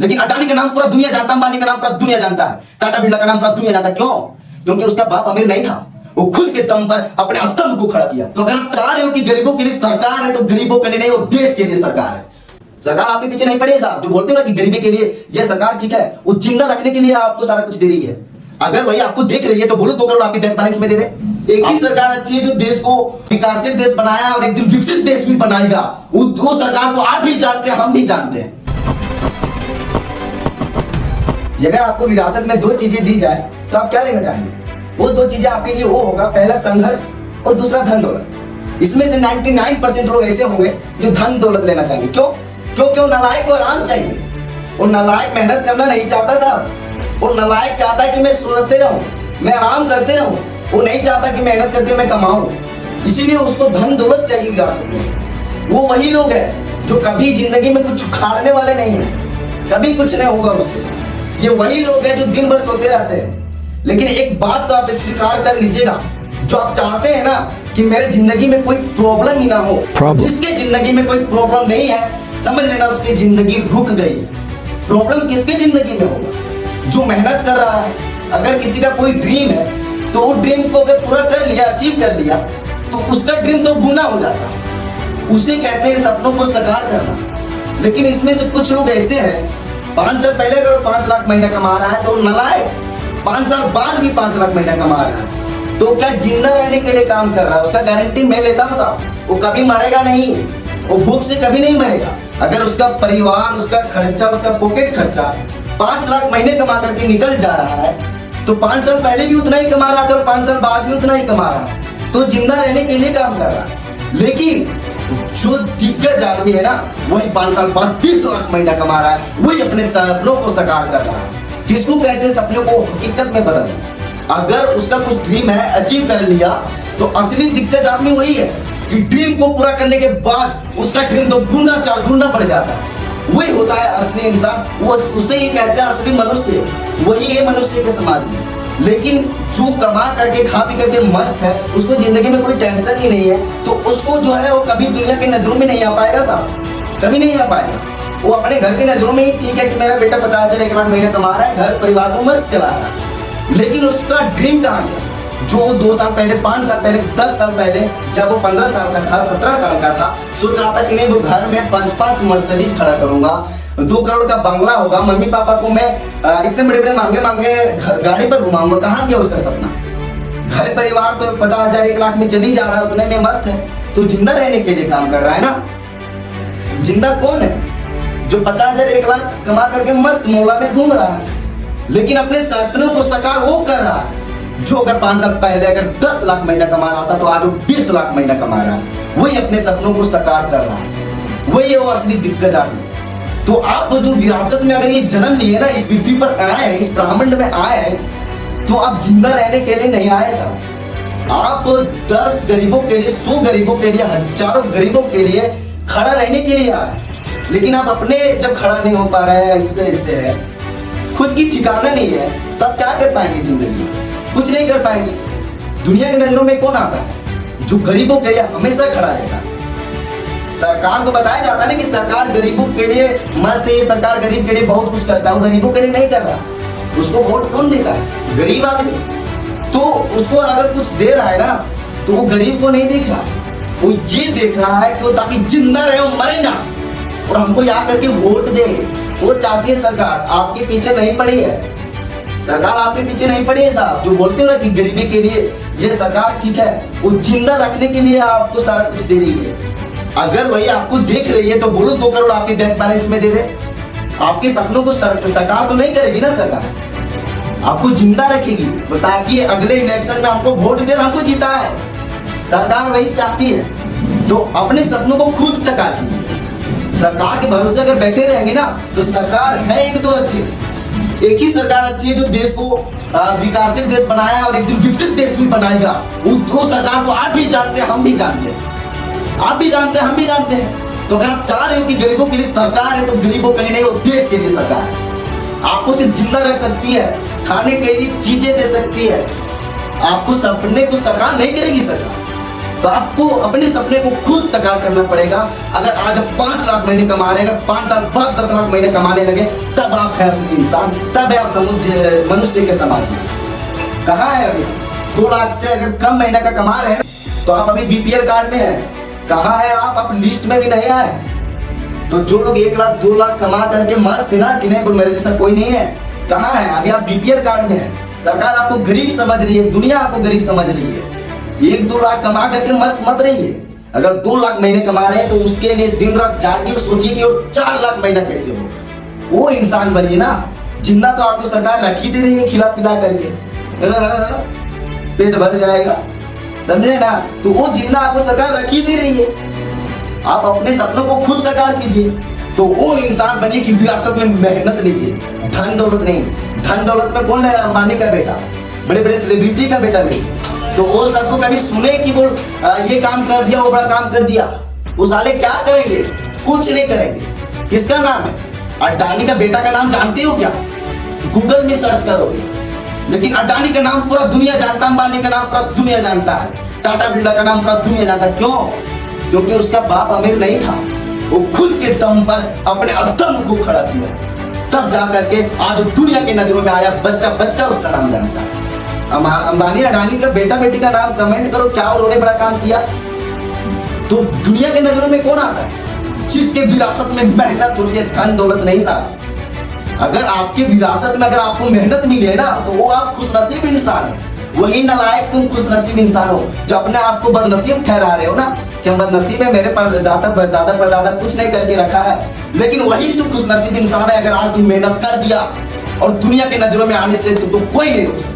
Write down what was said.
लेकिन अडानी का नाम पूरा दुनिया जानता है, अंबानी का नाम पूरा दुनिया जानता है, टाटा बिरला का नाम पूरा दुनिया जानता है। क्यों? क्योंकि उसका बाप अमीर नहीं था, वो खुद के दम पर अपने स्तंभ को खड़ा किया। तो अगर आप चाह रहे हो कि गरीबों के लिए सरकार है, तो गरीबों के लिए नहीं, वो देश के लिए सरकार है। सरकार आपके पीछे नहीं पड़ी है साहब, जो बोलते हो ना कि गरीबी के लिए ये सरकार ठीक है, वो जिंदा रखने के लिए आपको सारा कुछ दे रही है। अगर वही आपको देख रही है तो बोलो 2 करोड़ आपकी बैंक बैलेंस में दे दे। एक ही सरकार अच्छी है जो देश को विकासशील देश बनाया और एक दिन विकसित देश भी बनाएगा। वो सरकार को आप भी जानते हैं, हम भी जानते हैं। अगर आपको विरासत में 2 चीजें दी जाए तो आप क्या लेना चाहेंगे? वो 2 चीजें आपके लिए वो होगा, पहला संघर्ष और दूसरा धन दौलत। इसमें से 99% लोग ऐसे होंगे जो धन दौलत लेना चाहेंगे। क्यों? क्योंकि वो नालायक को आराम चाहिए। वो नालायक मेहनत करना नहीं चाहता साहब, वो नालायक चाहता है कि मैं सोते रहूं, मैं आराम करते रहूं। वो नहीं चाहता कि मेहनत करके मैं कमाऊं, इसीलिए उसको धन दौलत चाहिए विरासत में। वो वही लोग हैं जो कभी जिंदगी में कुछ उखाड़ने वाले नहीं है, कभी कुछ नहीं होगा उससे। ये वही लोग हैं जो दिन भर सोते रहते हैं। लेकिन एक बात तो आप स्वीकार कर लीजिएगा, जो आप चाहते हैं ना कि मेरे जिंदगी में कोई प्रॉब्लम ही ना हो, जिसके जिंदगी में कोई प्रॉब्लम नहीं है, समझ लेना उसकी जिंदगी रुक गई। प्रॉब्लम किसकी जिंदगी में होगा? जो मेहनत कर रहा है। अगर किसी का कोई ड्रीम है तो वो ड्रीम को अगर पूरा कर लिया, अचीव कर लिया, तो उसका ड्रीम तो गुना हो जाता। उसे कहते हैं सपनों को साकार करना। लेकिन इसमें से कुछ लोग ऐसे हैं, 5 साल पहले अगर 5 लाख महीना कमा रहा है तो नालायक 5 साल बाद भी 5 लाख महीना कमा रहा है, तो क्या जिंदा रहने के लिए काम कर रहा है? उसका गारंटी मैं लेता हूँ साहब, वो कभी मरेगा नहीं, वो भूख से कभी नहीं मरेगा। अगर उसका परिवार, उसका खर्चा, उसका पॉकेट खर्चा 5 लाख महीने कमा करके निकल जा रहा है, तो 5 साल पहले भी उतना ही कमा रहा था और 5 साल बाद भी उतना ही कमा रहा है, तो जिंदा रहने के लिए काम कर रहा है। लेकिन जो दिग्गज आदमी है ना, वही 5 साल बाद 20 लाख महीना कमा रहा है, वही अपने सपनों को साकार कर रहा है। किसको कहते हैं सपनों को हकीकत में बदलना? अगर उसका कुछ ड्रीम है, अचीव कर लिया, तो असली दिग्गज आदमी वही है कि ड्रीम को पूरा करने के बाद उसका ड्रीम तो गुना 4 गुना बढ़ जाता है। वही होता है असली इंसान, वो उसे ही कहते हैं असली मनुष्य। वही है मनुष्य के समाज में। लेकिन जो कमा करके खा पी करके मस्त है, उसको जिंदगी में कोई टेंशन ही नहीं है, तो उसको जो है वो कभी दुनिया की नजरों में नहीं आ पाएगा साहब, कभी नहीं आ पाएगा। वो अपने घर की नजरों में ही ठीक है कि मेरा बेटा 50,000 1 लाख महीना कमा रहा है, घर परिवार को मस्त चला रहा है। लेकिन उसका ड्रीम कहाँ गया? जो 2 साल पहले, 5 साल पहले, 10 साल पहले, जब वो 15 साल का था, 17 साल का था, सोच रहा था कि नहीं वो घर में 5-5 मर्सिडीज खड़ा करूंगा, 2 करोड़ का बंगला होगा, मम्मी पापा को मैं इतने बड़े बड़े महंगे महंगे गाड़ी पर घुमाऊंगा। कहाँ गया उसका सपना? घर परिवार तो 50,000 1 लाख में चली जा रहा है, उतने में मस्त है, तो जिंदा रहने के लिए काम कर रहा है ना। जिंदा कौन है? जो 50,000 1 लाख कमा करके मस्त मौला में घूम रहा है, लेकिन अपने सपनों को साकार वो कर रहा है। जो अगर 5 साल पहले अगर 10 लाख महीना कमा रहा था, तो आज वो 20 लाख महीना कमा रहा है। वही अपने सपनों को साकार कर रहा है, वही है वो असली दिग्गज आदमी। तो आप जो विरासत में अगर ये जन्म लिए ना, इस पृथ्वी पर आए हैं, इस ब्रह्मांड में आए हैं, तो आप जिंदा रहने के लिए नहीं आए साहब। आप 10 गरीबों के लिए, 100 गरीबों के लिए, हजारों गरीबों के लिए खड़ा रहने के लिए आए। लेकिन आप अपने जब खड़ा नहीं हो पा रहे हैं, इससे है, खुद की ठिकाना नहीं है, तो आप क्या कर पाएंगे जिंदगी में? कुछ नहीं कर पाएंगे। दुनिया की नजरों में कौन आता है? जो गरीबों के लिए हमेशा खड़ा रहता है। सरकार को बताया जाता है ना कि सरकार गरीबों के लिए मस्त है, ये सरकार गरीब के लिए बहुत कुछ करता है, वो गरीबों के लिए नहीं कर रहा। उसको वोट कौन देता है? गरीब आदमी। तो उसको अगर कुछ दे रहा है ना, तो वो गरीब को नहीं देख रहा, वो ये देख रहा है कि वो ताकि जिंदा रहे, मरे ना, और हमको यहाँ करके वोट दे। वो चाहती है सरकार, आपके पीछे नहीं पड़ी है। सरकार आपके पीछे नहीं पड़ी है साहब। जो बोलते हो ना कि गरीबी के लिए ये सरकार ठीक है, वो जिंदा रखने के लिए आपको सारा कुछ दे रही है। अगर वही आपको देख रही है तो बोलो 2 करोड़ आपके बैंक बैलेंस में दे दे। आपके सपनों को सरकार तो नहीं करेगी ना, सरकार आपको जिंदा रखेगी, ताकि अगले इलेक्शन में हमको वोट दे, हमको जीता है। सरकार वही चाहती है। तो अपने सपनों को खुद साकार कीजिए। सरकार के भरोसे अगर बैठे रहेंगे ना, तो सरकार है 1-2 अच्छी, एक ही सरकार अच्छी है जो देश को विकासशील देश बनाया और एक दिन विकसित देश भी बनाएगा। वो सरकार को आप भी जानते हैं, हम भी जानते हैं, आप भी जानते हैं, हम भी जानते हैं। तो अगर आप चाह रहे हो कि गरीबों के लिए सरकार है, तो गरीबों के लिए नहीं, वो देश के लिए सरकार है। आपको सिर्फ जिंदा रख सकती है, खाने के लिए चीजें दे सकती है, आपको सपने को साकार नहीं करेगी सरकार। तो आपको अपने सपने को खुद साकार करना पड़ेगा। अगर आज आप 5 लाख महीने कमा रहे हैं, 5 साल बाद 10 लाख महीने कमाने लगे, तब आप है असली इंसान, तब है आप मनुष्य के समाज में। कहाँ है अभी 2 लाख से अगर कम महीने का कमा रहे हैं तो आप अभी बीपीएल कार्ड में है। कहाँ है आप लिस्ट में भी नहीं आए। तो जो लोग 1 लाख 2 लाख कमा करके मस्त है ना कि नहीं बोल मेरे जैसा कोई नहीं है, कहाँ है अभी आप बीपीएल कार्ड में है। सरकार आपको गरीब समझ रही है, दुनिया आपको गरीब समझ रही है। 1-2 लाख कमा करके मस्त मत रहिए। अगर 2 लाख महीने कमा रहे हैं तो उसके लिए दिन रात जागिए, सोचिए कि वो 4 लाख महीना कैसे हो। वो इंसान बनिए ना। जिंदा तो आपको सरकार रख ही दे रही है खिला पिला करके, पेट भर जाएगा, समझे ना। तो वो जिंदा आपको सरकार रख ही दे रही है। आप अपने सपनों को खुद साकार कीजिए। तो वो इंसान बनिए कि विरासत में मेहनत लीजिए, धन दौलत नहीं। धन दौलत में कौन है? अंबानी का बेटा, बड़े बड़े सेलिब्रिटी का बेटा भी। तो वो सबको कभी सुने कि बोल ये काम कर दिया, वो बड़ा काम कर दिया। वो साले क्या करेंगे? कुछ नहीं करेंगे। किसका नाम है? अडानी का बेटा का नाम जानते हो क्या? गूगल में सर्च करोगे। लेकिन अडानी का नाम पूरा दुनिया जानता, अंबानी का नाम पूरा दुनिया जानता है, टाटा बिरला का नाम पूरा दुनिया जानता है। क्यों? क्योंकि उसका बाप अमीर नहीं था। वो खुद के दम पर अपने स्तंभ को खड़ा किया, तब जाकर के आज दुनिया की नजरों में आया। बच्चा बच्चा उसका नाम जानता है। अंबानी अडानी का बेटा बेटी का नाम कमेंट करो, क्या उन्होंने बड़ा काम किया। तो दुनिया के नजरों में कौन आता है? जिसके विरासत में मेहनत होती है, धन दौलत नहीं साहब। अगर आपके विरासत में अगर आपको मेहनत मिली है ना, तो वो आप खुशनसीब इंसान है। वही नालायक तुम खुशनसीब इंसान हो जो अपने आप को बदनसीब ठहरा रहे हो ना, कि हम बदनसीब है, मेरे दादा परदादा कुछ नहीं करके रखा है। लेकिन वही तू खुशनसीब इंसान है अगर आज तुम मेहनत कर दिया और दुनिया की नजरों में आने से तुमको कोई नहीं रोक सकता।